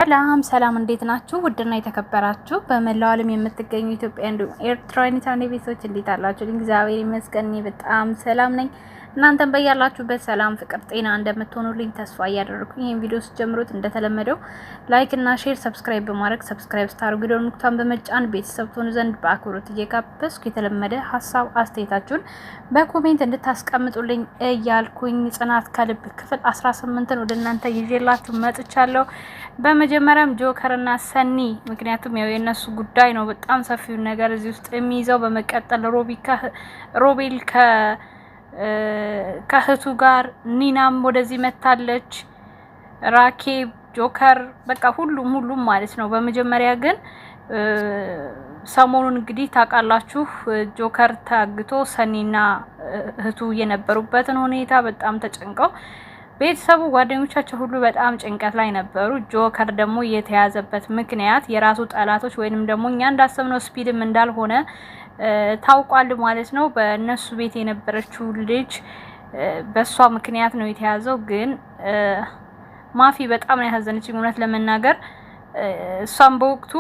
ሰላም ሰላም እንዴት ናችሁ? ውድና የተከበራችሁ በመላው ዓለም የምትገኙ ኢትዮጵያውያን እንዲሁም ኤርትራውያን ቤተሰቦች እንዴት አላችሁ? እግዚአብሔር ይመስገን እኔ በጣም ሰላም ነኝ። እናንተም በያላችሁበት ሰላም፣ ፍቅር፣ ጤና እንደምትሆኑልኝ ተስፋ እያደረኩኝ ይሄን ቪዲዮ ስትጀምሩት እንደተለመደው ላይክ እና ሼር፣ ሰብስክራይብ በማድረግ ሰብስክራይብ ስታደርጉ ደወል ምልክቱን በመጫን ቤተሰብ ትሆኑ ዘንድ በአክብሮት እየጋበዝኩ የተለመደ ሀሳብ አስተያየታችሁን በኮሜንት እንድታስቀምጡልኝ እያልኩኝ ጽናት ከልብ ክፍል 18ን ወደ እናንተ ይዤላችሁ መጥቻለሁ። በመጀመሪያም ጆከር እና ሰኒ ምክንያቱም ያው የነሱ ጉዳይ ነው በጣም ሰፊው ነገር እዚህ ውስጥ የሚይዘው። በመቀጠል ሮቤል ከእህቱ ጋር ኒናም ወደዚህ መታለች። ራኬብ፣ ጆከር በቃ ሁሉም ማለት ነው። በመጀመሪያ ግን ሰሞኑን እንግዲህ ታውቃላችሁ ጆከር ታግቶ ሰኒና እህቱ የነበሩበትን ሁኔታ በጣም ተጨንቀው ቤተሰቡ ጓደኞቻቸው ሁሉ በጣም ጭንቀት ላይ ነበሩ። ጆከር ደግሞ የተያዘበት ምክንያት የራሱ ጠላቶች ወይንም ደግሞ እኛ እንዳሰብነው ስፒድም እንዳልሆነ ታውቋል ማለት ነው። በእነሱ ቤት የነበረችው ልጅ በሷ ምክንያት ነው የተያዘው። ግን ማፊ በጣም ነው ያዘነችኝ እውነት ለመናገር። እሷም በወቅቱ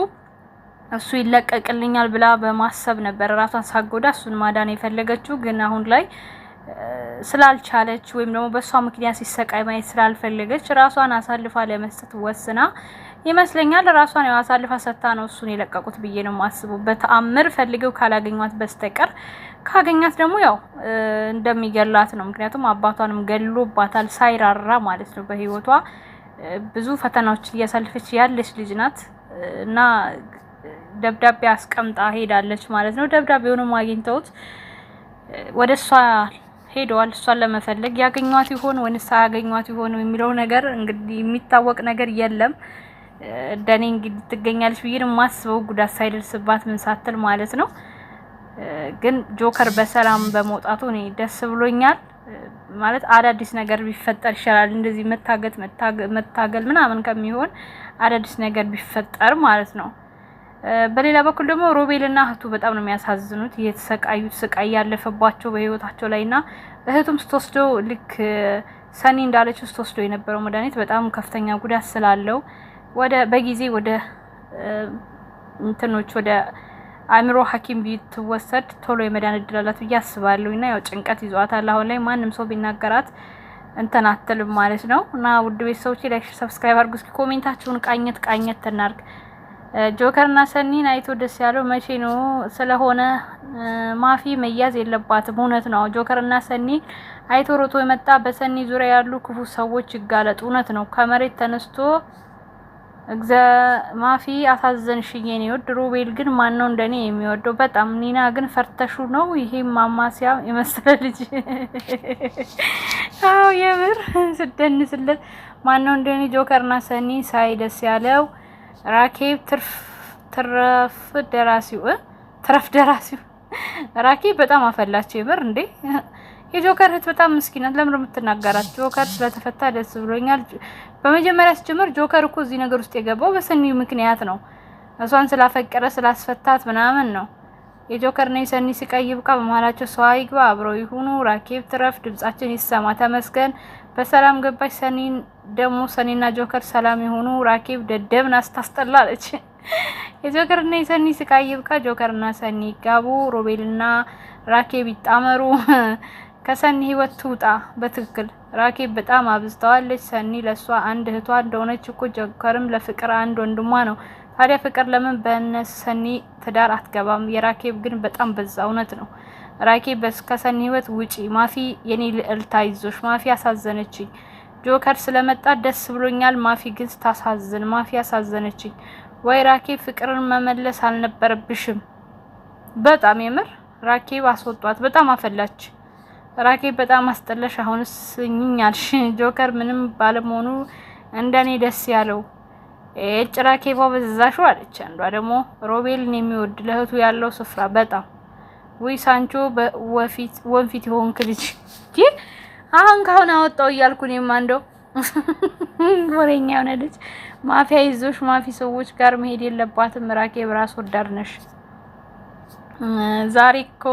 እሱ ይለቀቅልኛል ብላ በማሰብ ነበር ራሷን ሳጎዳ እሱን ማዳን የፈለገችው። ግን አሁን ላይ ስላልቻለች ወይም ደግሞ በሷ ምክንያት ሲሰቃይ ማየት ስላልፈለገች ራሷን አሳልፋ ለመስጠት ወስና ይመስለኛል። ራሷን ያው አሳልፋ ሰጥታ ነው እሱን የለቀቁት ብዬ ነው ማስበው። በተአምር ፈልገው ካላገኟት በስተቀር ካገኛት ደግሞ ያው እንደሚገላት ነው። ምክንያቱም አባቷንም ገሎባታል ሳይራራ ማለት ነው። በህይወቷ ብዙ ፈተናዎች እያሳለፈች ያለች ልጅ ናት እና ደብዳቤ አስቀምጣ ሄዳለች ማለት ነው። ደብዳቤውንም አግኝተውት ወደሷ ሄደዋል። እሷን ለመፈለግ ያገኟት ይሆን ወይስ ሳያገኟት ይሆን የሚለው ነገር እንግዲህ የሚታወቅ ነገር የለም። ደኔ እንግዲህ ትገኛለች ብዬ ነው ማስበው፣ ጉዳት ሳይደርስባት ምን ሳትል ማለት ነው። ግን ጆከር በሰላም በመውጣቱ እኔ ደስ ብሎኛል። ማለት አዳዲስ ነገር ቢፈጠር ይሻላል እንደዚህ መታገል ምናምን ከሚሆን አዳዲስ ነገር ቢፈጠር ማለት ነው። በሌላ በኩል ደግሞ ሮቤልና እህቱ በጣም ነው የሚያሳዝኑት። የተሰቃዩት ስቃይ ያለፈባቸው በህይወታቸው ላይና እህቱም ስትወስደው ልክ ሰኒ እንዳለችው ስትወስደው የነበረው መድኃኒት በጣም ከፍተኛ ጉዳት ስላለው በጊዜ ወደ አእምሮ ሐኪም ቢትወሰድ ቶሎ የመዳን እድል አላት ብዬ አስባለሁ። እና ያው ጭንቀት ይዟታል አሁን ላይ ማንም ሰው ቢናገራት እንትን አትልም ማለት ነው። እና ውድ ቤተሰቦቼ ላይክ፣ ሰብስክራይብ አድርጉ። እስኪ ኮሜንታችሁን ቃኘት እናድርግ። ጆከርና ሰኒን አይቶ ደስ ያለው መቼ ነው? ስለሆነ ማፊ መያዝ የለባትም። እውነት ነው። ጆከርና ሰኒ አይቶ ሮጦ የመጣ በሰኒ ዙሪያ ያሉ ክፉ ሰዎች ይጋለጡ። እውነት ነው። ከመሬት ተነስቶ ማፊ አሳዘንሽኝ የኔ ወድ። ሮቤል ግን ማን ነው እንደኔ የሚወደው? በጣም ኒና ግን ፈርተሹ ነው። ይሄ ማማሲያ የመሰለ ልጅ አው የምር ስደንስለት ማን ነው እንደኔ? ጆከርና ሰኒ ሳይ ደስ ያለው ራኬብ ትረፍ ደራሲው ራኬብ በጣም አፈላችሁ የምር እንዴ። የጆከር እህት በጣም ምስኪናት። ለምን የምትናገራት? ጆከር ስለተፈታ ደስ ብሎኛል። በመጀመሪያ ሲጀምር ጆከር እኮ እዚህ ነገር ውስጥ የገባው በሰኒው ምክንያት ነው። እሷን ስላፈቀረ ስላስፈታት ምናምን ነው። የጆከርና የሰኒ ስቃይ ይብቃ። በመሀላቸው ሰው አይግባ፣ አብረው ይሁኑ። ራኬብ ትረፍ፣ ድምጻችን ይሰማ። ተመስገን በሰላም ገባች። ሰኒና ጆከር ሰላም ይሁኑ። ራኬብ ደደብን አስታስጠላለች። የጆከርና የሰኒ ስቃይ ይብቃ። ጆከርና ሰኒ ይጋቡ። ሮቤልና ራኬብ ይጣመሩ። ከሰኒ ህይወት ትውጣ። በትክክል ራኬብ በጣም አብዝተዋለች። ሰኒ ለሷ አንድ እህቷ እንደሆነች እኮ ጆከርም ለፍቅር አንድ ወንድሟ ነው። ታዲያ ፍቅር ለምን በነሰኒ ትዳር አትገባም? የራኬብ ግን በጣም በዛ። እውነት ነው። ራኬብ ከሰኒ ህይወት ውጪ። ማፊ የኔ ልዕልት አይዞሽ። ማፊ አሳዘነችኝ። ጆከር ስለመጣ ደስ ብሎኛል። ማፊ ግን ስታሳዝን። ማፊ አሳዘነችኝ። ወይ ራኬብ ፍቅርን መመለስ አልነበረብሽም። በጣም የምር ራኬብ አስወጧት። በጣም አፈላች። ራኬብ በጣም አስጠለሽ። አሁንስ እኛልሽ ጆከር ምንም ባለመሆኑ እንደኔ ደስ ያለው ራኬቧ በዛሹ አለች። አንዷ ደግሞ ሮቤልን የሚወድ ለእህቱ ያለው ስፍራ በጣም ወይ ሳንቾ ወንፊት የሆንክ ልጅ አሁን ካሁን አወጣው እያልኩ እኔማ እንደው ወሬኛ የሆነ ልጅ። ማፊያ ይዞሽ ማፊ ሰዎች ጋር መሄድ የለባትም። ራኬብ ራስ ወዳድ ነሽ። ዛሬ እኮ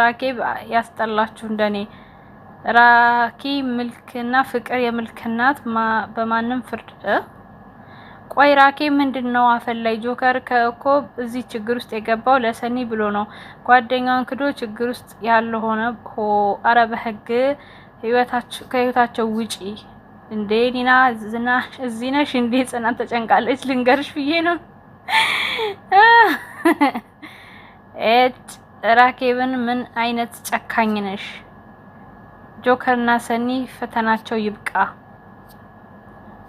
ራኬብ ያስጠላችሁ እንደኔ። ራኪ ምልክና ፍቅር የምልክናት በማንም ፍርድ ቆይ ራኬ ምንድነው አፈላይ ጆከር ከኮ እዚህ ችግር ውስጥ የገባው ለሰኒ ብሎ ነው። ጓደኛውን ክዶ ችግር ውስጥ ያለ ሆነ አረ በህግ ከህይወታቸው ውጪ እንዴ ኒና ዝና እዚህ ነሽ እንዴ? ጽናት ተጨንቃለች። ልንገርሽ ብዬ ነው። ራኬብን ምን አይነት ጨካኝ ነሽ? ጆከርና ሰኒ ፈተናቸው ይብቃ።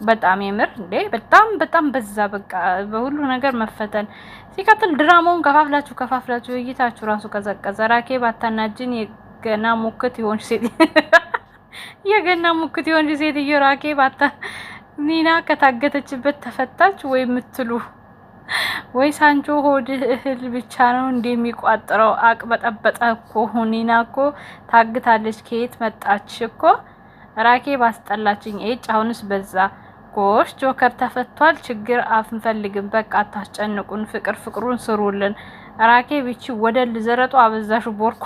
በጣም የምር እንዴ በጣም በዛ። በቃ በሁሉ ነገር መፈተን ሲቀጥል ድራማውን ከፋፍላችሁ እይታችሁ ራሱ ቀዘቀዘ። ራኬብ አታናጅን። የገና ሙክት ይሆንሽ ሴትዮ ራኬብ ኒና ከታገተችበት ተፈታች ወይ ምትሉ ወይ ሳንቾ ሆድ እህል ብቻ ነው እንደሚቋጥረው አቅበጠበጠ እኮ። ኒና እኮ ታግታለች። ከየት መጣች እኮ ራኬብ አስጠላችኝ። አሁንስ በዛ። ጎሽ ጆከር ተፈቷል። ችግር አንፈልግም። በቃ አታስጨንቁን። ፍቅሩን ስሩልን። ራኬብ እቺ ወደል ዘረጦ አበዛሹ ቦርኩ።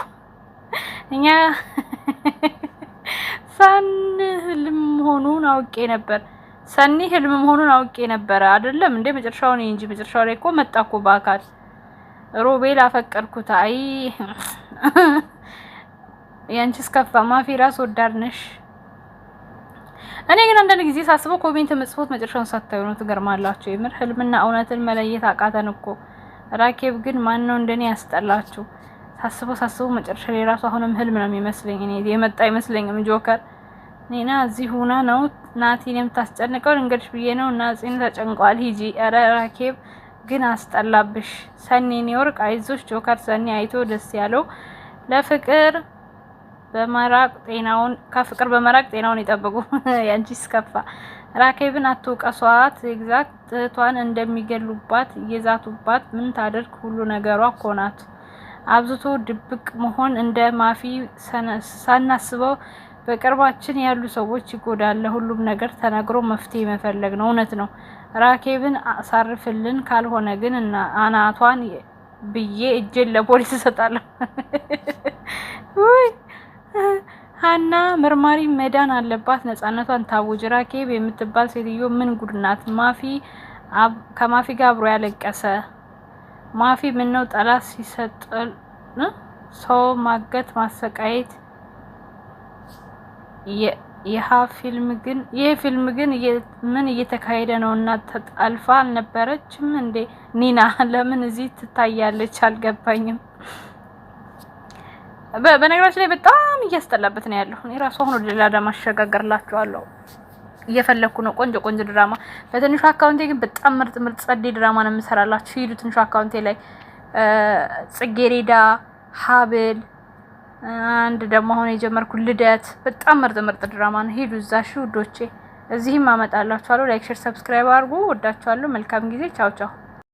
እኛ ሰኒ ህልም መሆኑን አውቄ ነበር አይደለም እንዴ? መጨረሻው ነው እንጂ መጨረሻው ላይ እኮ መጣ እኮ በአካል ሮቤል አፈቀርኩት። አይ ያንቺስ ከፋ። ማፊ ራስ ወዳድ ነሽ። እኔ ግን አንዳንድ ጊዜ ሳስበው ኮሜንት መጽፎት መጨረሻውን ሳታዩ ነው ትገርማላችሁ። የምር ህልምና እውነትን መለየት አቃተን እኮ። ራኬብ ግን ማን ነው እንደኔ ያስጠላችሁ? ሳስበው መጨረሻ ላይ ራሱ አሁንም ህልም ነው የሚመስለኝ። እኔ የመጣ አይመስለኝም ጆከር። ኒና እዚህ ሆና ነው ናቲን የምታስጨንቀው። ልንገርሽ ብዬ ነው። ናቲን ተጨንቋል። ሂጂ። ኧረ ራኬብ ግን አስጠላብሽ። ሰኒ ኒውዮርክ አይዞሽ ጆከር። ሰኒ አይቶ ደስ ያለው ከፍቅር በመራቅ ጤናውን ይጠብቁ። ያንቺስ ከፋ። ራኬብን አትውቀሷት። ኤግዛክት እህቷን እንደሚገሉባት እየዛቱባት ምን ታደርግ? ሁሉ ነገሯ እኮ ናት። አብዝቶ ድብቅ መሆን እንደ ማፊ ሳናስበው በቅርባችን ያሉ ሰዎች ይጎዳል። ሁሉም ነገር ተነግሮ መፍትሄ መፈለግ ነው። እውነት ነው። ራኬብን አሳርፍልን፣ ካልሆነ ግን አናቷን ብዬ እጄን ለፖሊስ እሰጣለሁ። ሀና መርማሪ መዳን አለባት። ነጻነቷን ታውጅ። ራኬብ የምትባል ሴትዮ ምን ጉድ ናት? ከማፊ ጋር አብሮ ያለቀሰ ማፊ ምነው ጠላት ሲሰጥል ሰው ማገት ማሰቃየት። ይሄ ፊልም ግን ምን እየተካሄደ ነው? እና ተጣልፋ አልነበረችም እንዴ? ኒና ለምን እዚህ ትታያለች? አልገባኝም። በነገራችን ላይ በጣም እያስጠላበት ነው ያለው። እኔ ራሱ አሁን ወደ ሌላ ድራማ አሸጋገርላችኋለሁ እየፈለኩ ነው። ቆንጆ ድራማ በትንሹ አካውንቴ ግን በጣም ምርጥ ጸዴ ድራማ ነው የምሰራላችሁ። ሂዱ ትንሹ አካውንቴ ላይ ጽጌሬዳ፣ ሀብል፣ አንድ ደግሞ አሁን የጀመርኩ ልደት፣ በጣም ምርጥ ድራማ ነው። ሂዱ እዛ ውዶቼ። እዚህም አመጣላችኋለሁ። ላይክ፣ ሼር፣ ሰብስክራይብ አድርጉ። ወዳችኋለሁ። መልካም ጊዜ። ቻው።